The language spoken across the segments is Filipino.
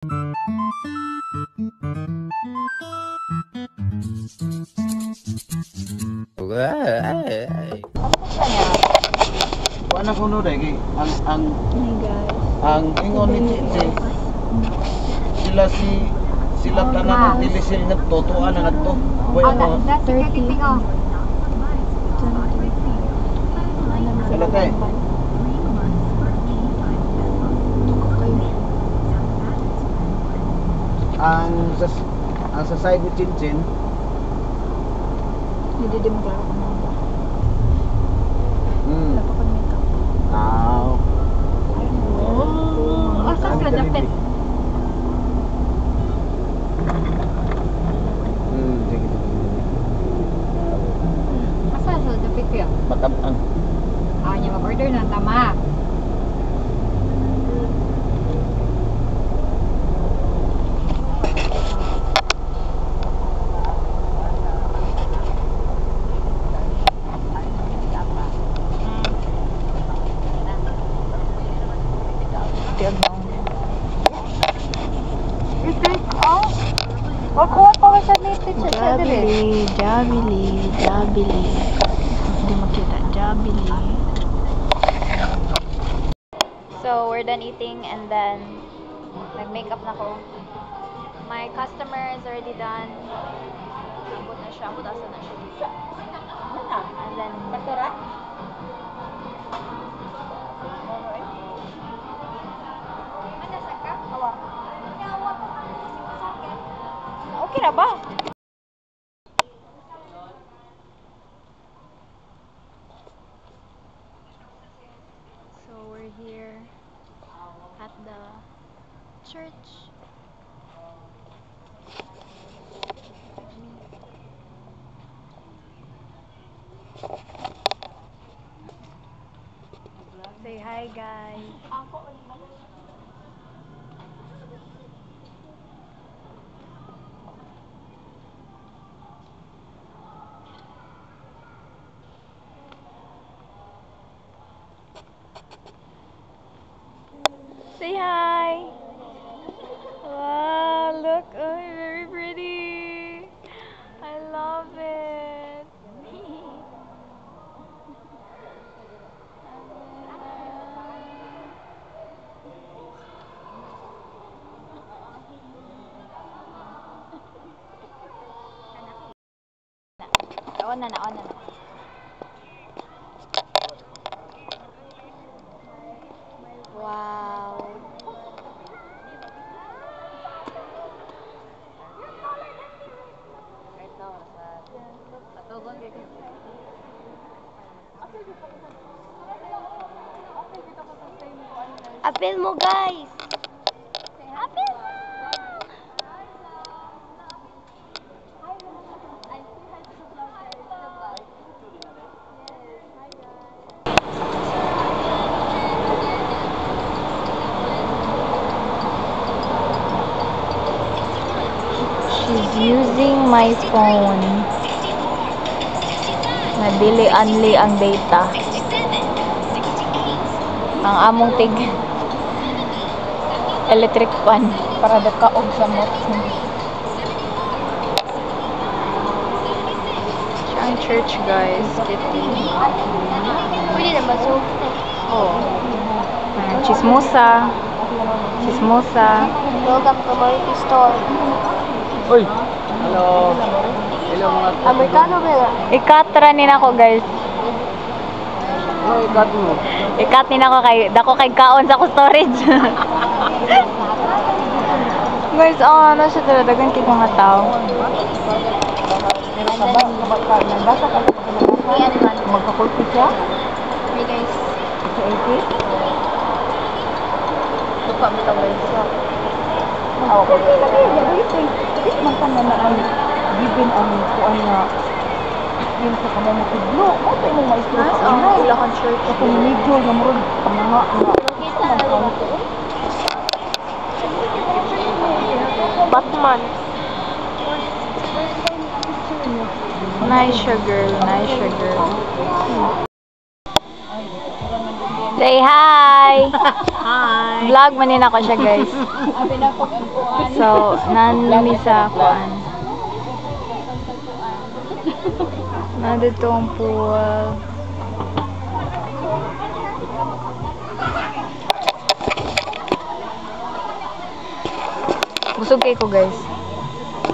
Wala ko no dai ang ingon ni Chichi sila tanan dilisil nagtotoan na nagto boy ako 30 sila tay ang sa side ni Chinchin hindi din mo klaro kung ano. Wala pa kang makeup. Asa ka dapit? Sige. Asa sa dapit kaya? Matabang. Niya mag-order na tama. Jabili. Hindi makita. Jabili. So, we're done eating and then nag-makeup na ko. My customer is already done. Abot na siya. Abot asa na siya dito. And then... Okay na ba? So we're here at the church. Say hi guys. Say hi. Wow, look, oh, very pretty. I love it. On na. Wow. Apil mo guys. Apil. She's using my phone. Nadili only ang data. Ang among tig electric fan para dakaog sa mot. Siya ang church guys, Kitty. Pwede naman so. Oh. Chismosa. Welcome to my store. Uy. Hello mga Amerikano ba? Ikatra ni nako guys. ikat mo. Ikat ni nako dako kay kaon sa ko storage. Guys, na siya talaga dagan kay mga tao. Magkakulpi siya? Hey guys. Sa 80? Lupa mo ito guys. Ako ko. Kasi magkanda na ang given ang kuan nga yung sa kamay mo tidlo. Ano tayo mong maestro ka unay? Wala kang church. Kasi medyo nga mo rin pamanga nga. Batman. Nice siya girl. Say hi. Hi. Vlog manin ako siya, guys. So, nanami sa kuan. Nandito ang pool. Busog kay ko, guys.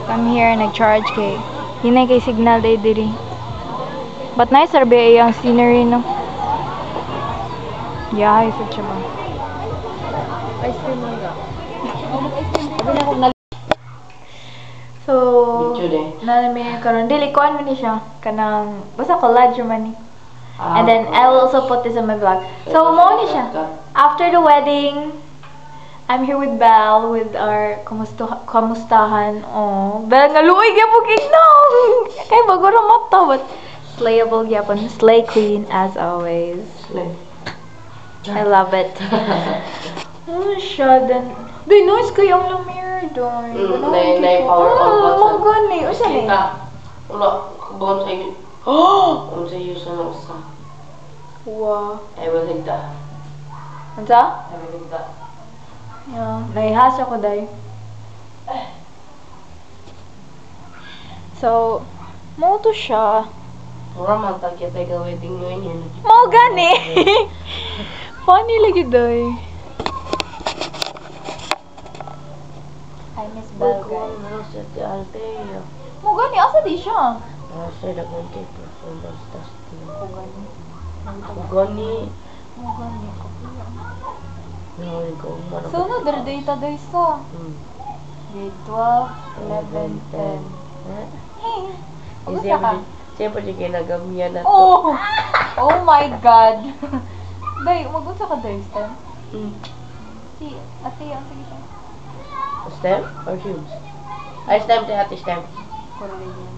Come here, nag-charge kay. Hinay kay signal day diri. But nice arbe ang scenery, no? Yeah, isa siya ba? Ice cream lang ga. So, nanami karon dili ko ano ni siya kanang basta collage man ni. And then I will also put this on my vlog. So, mo ni siya. After the wedding, I'm here with Belle with our kamustahan. Oh, Belle nga luoy gyapon no. Kay bago ra mata but slayable gyapon, slay queen as always. Slay. I love it. Oh, siya din. Di noise ko yung lumiere doon. Power on button. Oh, gani. O siya ni? Wala, kagon sa iyo. Oh! Kung sa iyo sa nasa. Wow. I will hit that. Ansa? I will hit that. Yeah. Naihas ako day. So, mo to siya. Mura man tagya tayo wedding nyo yun. Mo gani. Funny lagi day. I miss Belle, guys. Mo gani, asa di siya? Siya lagun kay performance testing. Mo gani. Gani. Mo gani. Nawin ko. So, na-data day sa grade 12, 11, 10. Hey, kamusta ka? Siyempre siya kinagamihan na to. Oh! Oh my God! Day, mag-unsa ka day, Stem? Si ate, ang sige siya. Stem or Hughes? Ay, Stem tayo ate Stem. Korean.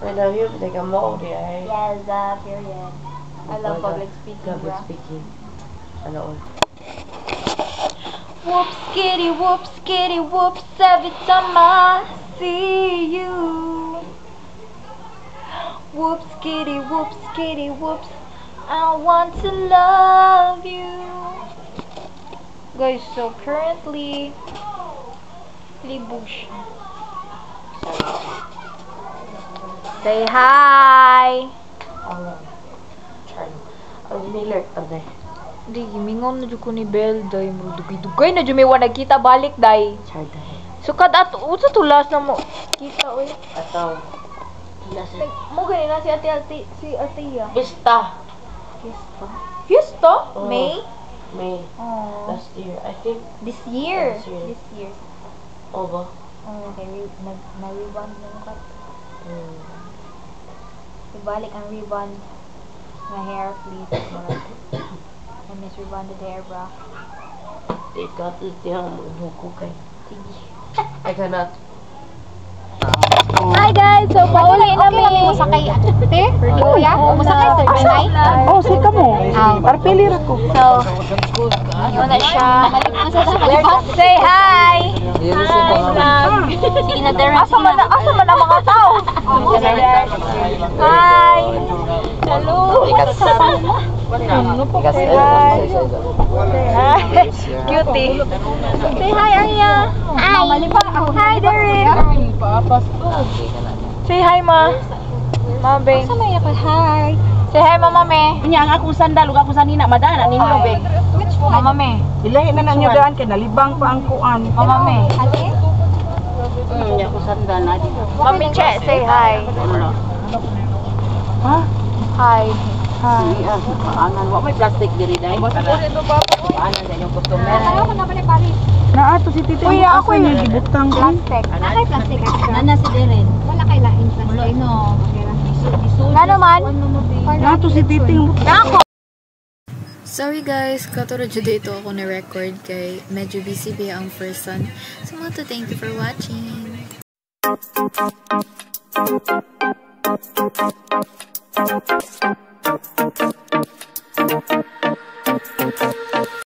Ay, na Hughes, they come out there. Yes, period. I love public speaking, Public bro. speaking. Ano all? Whoops, kitty, whoops, every time I see you. Whoops, kitty, whoops, I want to love you. Guys, so currently, libog siya. Say hi! Ang dinilert, ate. Di, gimingon na dyan ko ni Belle, day. Dugay na dyan may wanag kita balik, day. Charda. So, kada sa tulas na mo. Kita, oy. Ataw. Nasa. Mo ganina si Ate. Bista. Fiesta? Oh. May? May. Oh. Last year. I think. This year? Last year. This year. O ba? Oh, okay. Na-rebond na mo ka. Ibalik ang rebond na hair, please. I miss rebonded hair, bro. They got it down. Magbuko kay. Sige. I cannot. Hi guys! So, pauli namin. Okay, mo sakay. Te? Kuya? Mo sakay sa Binay? Oh, sika mo. Parpili ra ko. So, yun na siya. Say hi! Sige na, Darren. Asa man ang mga tao? Hi! Hello! What's up? Say hi! Cutie! Say hi, Arya! Hi! Hi, Darren! Say hi, Ma! Ma, Beng. Hi! Say hi, Mama Me! Nya ang akong sandal ug akong sanina madana ninyo beg. Mama Me! Ilahi na nanyo daan kay nalibang pa ang kuan. Mama Me! Hindi ako sandal na dito. Mami Che, say hi! Ha? Hi! Ha. Angan wa may plastic diri dai. Ana sa inyong customer. Naa to si Tito. Kuya, ako yung gibutang ko. Nakay plastic extra. Nana si Darren. Wala kay lain plastic. No. Nga naman? Naa to si Tito. Sorry guys, katuro judo ito ako na record kay medyo busy pa ang first son. So, thank you for watching.